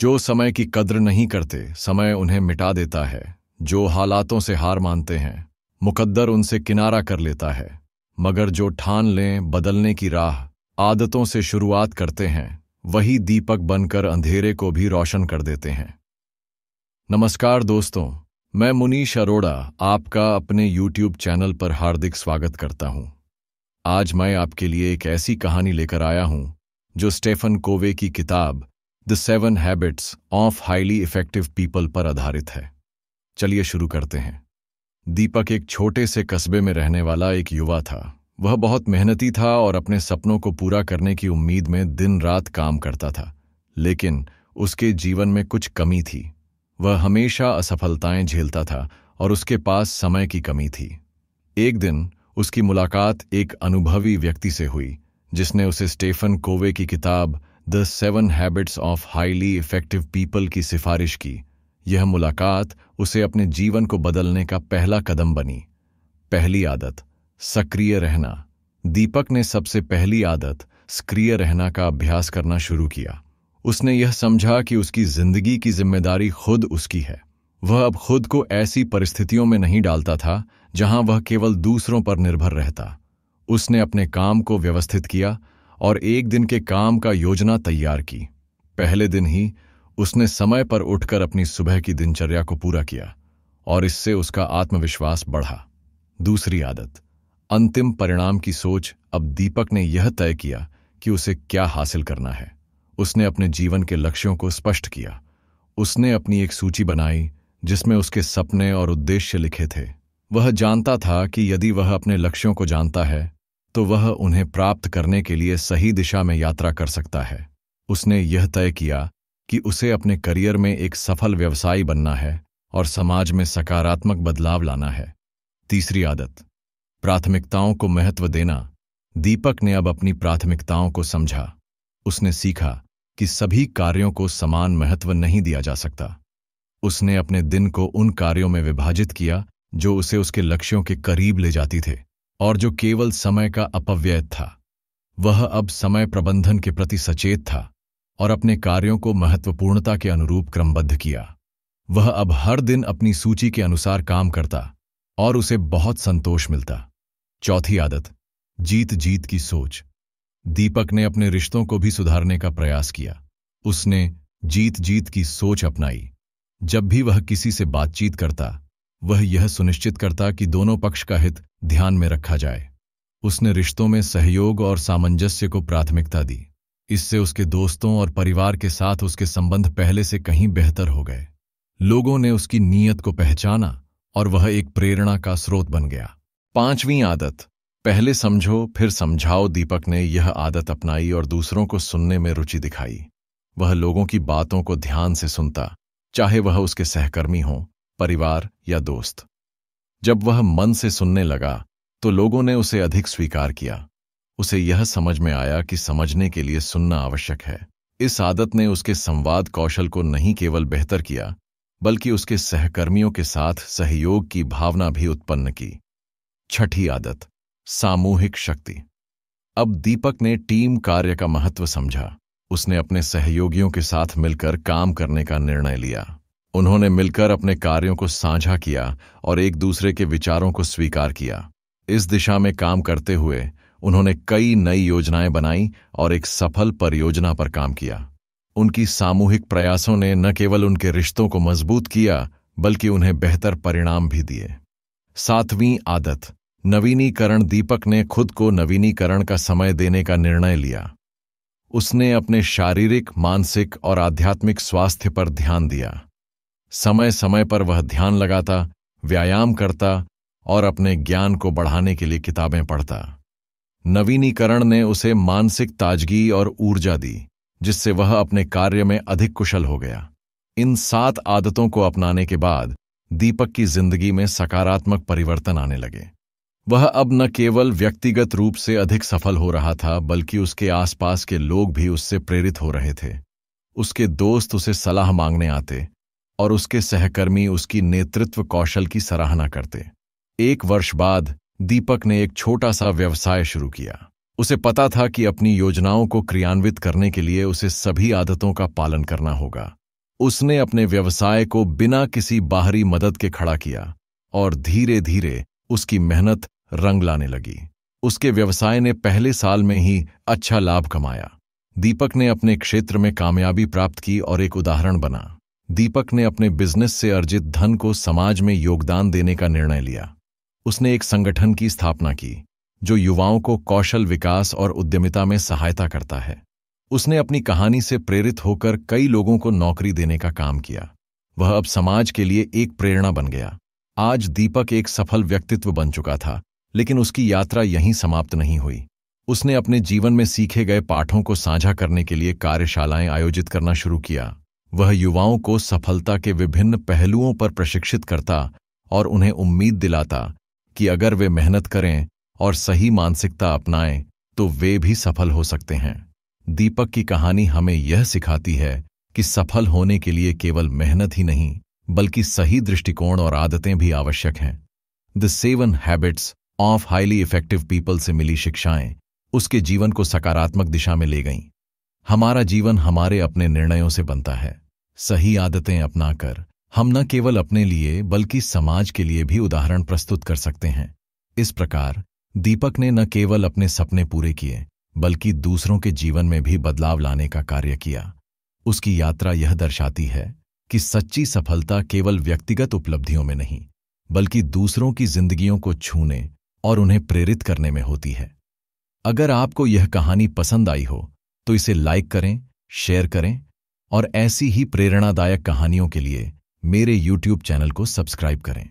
जो समय की कद्र नहीं करते, समय उन्हें मिटा देता है। जो हालातों से हार मानते हैं, मुकद्दर उनसे किनारा कर लेता है। मगर जो ठान लें बदलने की राह, आदतों से शुरुआत करते हैं, वही दीपक बनकर अंधेरे को भी रोशन कर देते हैं। नमस्कार दोस्तों, मैं मुनीश अरोड़ा आपका अपने YouTube चैनल पर हार्दिक स्वागत करता हूं। आज मैं आपके लिए एक ऐसी कहानी लेकर आया हूं जो स्टेफन कोवे की किताब the 7 habits of highly effective people पर आधारित है। चलिए शुरू करते हैं। दीपक एक छोटे से कस्बे में रहने वाला एक युवा था। वह बहुत मेहनती था और अपने सपनों को पूरा करने की उम्मीद में दिन रात काम करता था। लेकिन उसके जीवन में कुछ कमी थी। वह हमेशा असफलताएं झेलता था और उसके पास समय की कमी थी। एक दिन उसकी मुलाकात एक अनुभवी व्यक्ति से हुई जिसने उसे स्टेफन कोवे की किताब the 7 habits of highly effective people की सिफारिश की। यह मुलाकात उसे अपने जीवन को बदलने का पहला कदम बनी। पहली आदत, सक्रिय रहना। दीपक ने सबसे पहली आदत सक्रिय रहना का अभ्यास करना शुरू किया। उसने यह समझा कि उसकी जिंदगी की जिम्मेदारी खुद उसकी है। वह अब खुद को ऐसी परिस्थितियों में नहीं डालता था जहां वह केवल दूसरों पर निर्भर रहता। उसने अपने काम को व्यवस्थित किया और एक दिन के काम का योजना तैयार की। पहले दिन ही उसने समय पर उठकर अपनी सुबह की दिनचर्या को पूरा किया और इससे उसका आत्मविश्वास बढ़ा। दूसरी आदत, अंतिम परिणाम की सोच। अब दीपक ने यह तय किया कि उसे क्या हासिल करना है। उसने अपने जीवन के लक्ष्यों को स्पष्ट किया। उसने अपनी एक सूची बनाई जिसमें उसके सपने और उद्देश्य लिखे थे। वह जानता था कि यदि वह अपने लक्ष्यों को जानता है तो वह उन्हें प्राप्त करने के लिए सही दिशा में यात्रा कर सकता है। उसने यह तय किया कि उसे अपने करियर में एक सफल व्यवसायी बनना है और समाज में सकारात्मक बदलाव लाना है। तीसरी आदत, प्राथमिकताओं को महत्व देना। दीपक ने अब अपनी प्राथमिकताओं को समझा। उसने सीखा कि सभी कार्यों को समान महत्व नहीं दिया जा सकता। उसने अपने दिन को उन कार्यों में विभाजित किया जो उसे उसके लक्ष्यों के करीब ले जाती थे और जो केवल समय का अपव्यय था। वह अब समय प्रबंधन के प्रति सचेत था और अपने कार्यों को महत्वपूर्णता के अनुरूप क्रमबद्ध किया। वह अब हर दिन अपनी सूची के अनुसार काम करता और उसे बहुत संतोष मिलता। चौथी आदत, जीत जीत की सोच। दीपक ने अपने रिश्तों को भी सुधारने का प्रयास किया। उसने जीत जीत की सोच अपनाई। जब भी वह किसी से बातचीत करता, वह यह सुनिश्चित करता कि दोनों पक्ष का हित ध्यान में रखा जाए। उसने रिश्तों में सहयोग और सामंजस्य को प्राथमिकता दी। इससे उसके दोस्तों और परिवार के साथ उसके संबंध पहले से कहीं बेहतर हो गए। लोगों ने उसकी नीयत को पहचाना और वह एक प्रेरणा का स्रोत बन गया। पांचवीं आदत, पहले समझो फिर समझाओ। दीपक ने यह आदत अपनाई और दूसरों को सुनने में रुचि दिखाई। वह लोगों की बातों को ध्यान से सुनता, चाहे वह उसके सहकर्मी हों, परिवार या दोस्त। जब वह मन से सुनने लगा तो लोगों ने उसे अधिक स्वीकार किया। उसे यह समझ में आया कि समझने के लिए सुनना आवश्यक है। इस आदत ने उसके संवाद कौशल को नहीं केवल बेहतर किया, बल्कि उसके सहकर्मियों के साथ सहयोग की भावना भी उत्पन्न की। छठी आदत, सामूहिक शक्ति। अब दीपक ने टीम कार्य का महत्व समझा। उसने अपने सहयोगियों के साथ मिलकर काम करने का निर्णय लिया। उन्होंने मिलकर अपने कार्यों को साझा किया और एक दूसरे के विचारों को स्वीकार किया। इस दिशा में काम करते हुए उन्होंने कई नई योजनाएं बनाई और एक सफल परियोजना पर काम किया। उनकी सामूहिक प्रयासों ने न केवल उनके रिश्तों को मजबूत किया, बल्कि उन्हें बेहतर परिणाम भी दिए। सातवीं आदत, नवीनीकरण। दीपक ने खुद को नवीनीकरण का समय देने का निर्णय लिया। उसने अपने शारीरिक, मानसिक और आध्यात्मिक स्वास्थ्य पर ध्यान दिया। समय समय पर वह ध्यान लगाता, व्यायाम करता और अपने ज्ञान को बढ़ाने के लिए किताबें पढ़ता। नवीनीकरण ने उसे मानसिक ताजगी और ऊर्जा दी, जिससे वह अपने कार्य में अधिक कुशल हो गया। इन 7 आदतों को अपनाने के बाद दीपक की जिंदगी में सकारात्मक परिवर्तन आने लगे। वह अब न केवल व्यक्तिगत रूप से अधिक सफल हो रहा था, बल्कि उसके आसपास के लोग भी उससे प्रेरित हो रहे थे। उसके दोस्त उसे सलाह मांगने आते और उसके सहकर्मी उसकी नेतृत्व कौशल की सराहना करते। 1 वर्ष बाद दीपक ने एक छोटा सा व्यवसाय शुरू किया। उसे पता था कि अपनी योजनाओं को क्रियान्वित करने के लिए उसे सभी आदतों का पालन करना होगा। उसने अपने व्यवसाय को बिना किसी बाहरी मदद के खड़ा किया और धीरे धीरे उसकी मेहनत रंग लाने लगी। उसके व्यवसाय ने पहले साल में ही अच्छा लाभ कमाया। दीपक ने अपने क्षेत्र में कामयाबी प्राप्त की और एक उदाहरण बना। दीपक ने अपने बिजनेस से अर्जित धन को समाज में योगदान देने का निर्णय लिया। उसने एक संगठन की स्थापना की जो युवाओं को कौशल विकास और उद्यमिता में सहायता करता है। उसने अपनी कहानी से प्रेरित होकर कई लोगों को नौकरी देने का काम किया। वह अब समाज के लिए एक प्रेरणा बन गया। आज दीपक एक सफल व्यक्तित्व बन चुका था, लेकिन उसकी यात्रा यहीं समाप्त नहीं हुई। उसने अपने जीवन में सीखे गए पाठों को साझा करने के लिए कार्यशालाएं आयोजित करना शुरू किया। वह युवाओं को सफलता के विभिन्न पहलुओं पर प्रशिक्षित करता और उन्हें उम्मीद दिलाता कि अगर वे मेहनत करें और सही मानसिकता अपनाएं तो वे भी सफल हो सकते हैं। दीपक की कहानी हमें यह सिखाती है कि सफल होने के लिए केवल मेहनत ही नहीं, बल्कि सही दृष्टिकोण और आदतें भी आवश्यक हैं। The 7 habits of highly effective people से मिली शिक्षाएं उसके जीवन को सकारात्मक दिशा में ले गईं। हमारा जीवन हमारे अपने निर्णयों से बनता है। सही आदतें अपनाकर हम न केवल अपने लिए बल्कि समाज के लिए भी उदाहरण प्रस्तुत कर सकते हैं। इस प्रकार दीपक ने न केवल अपने सपने पूरे किए बल्कि दूसरों के जीवन में भी बदलाव लाने का कार्य किया। उसकी यात्रा यह दर्शाती है कि सच्ची सफलता केवल व्यक्तिगत उपलब्धियों में नहीं, बल्कि दूसरों की जिंदगियों को छूने और उन्हें प्रेरित करने में होती है। अगर आपको यह कहानी पसंद आई हो तो इसे लाइक करें, शेयर करें और ऐसी ही प्रेरणादायक कहानियों के लिए मेरे YouTube चैनल को सब्सक्राइब करें।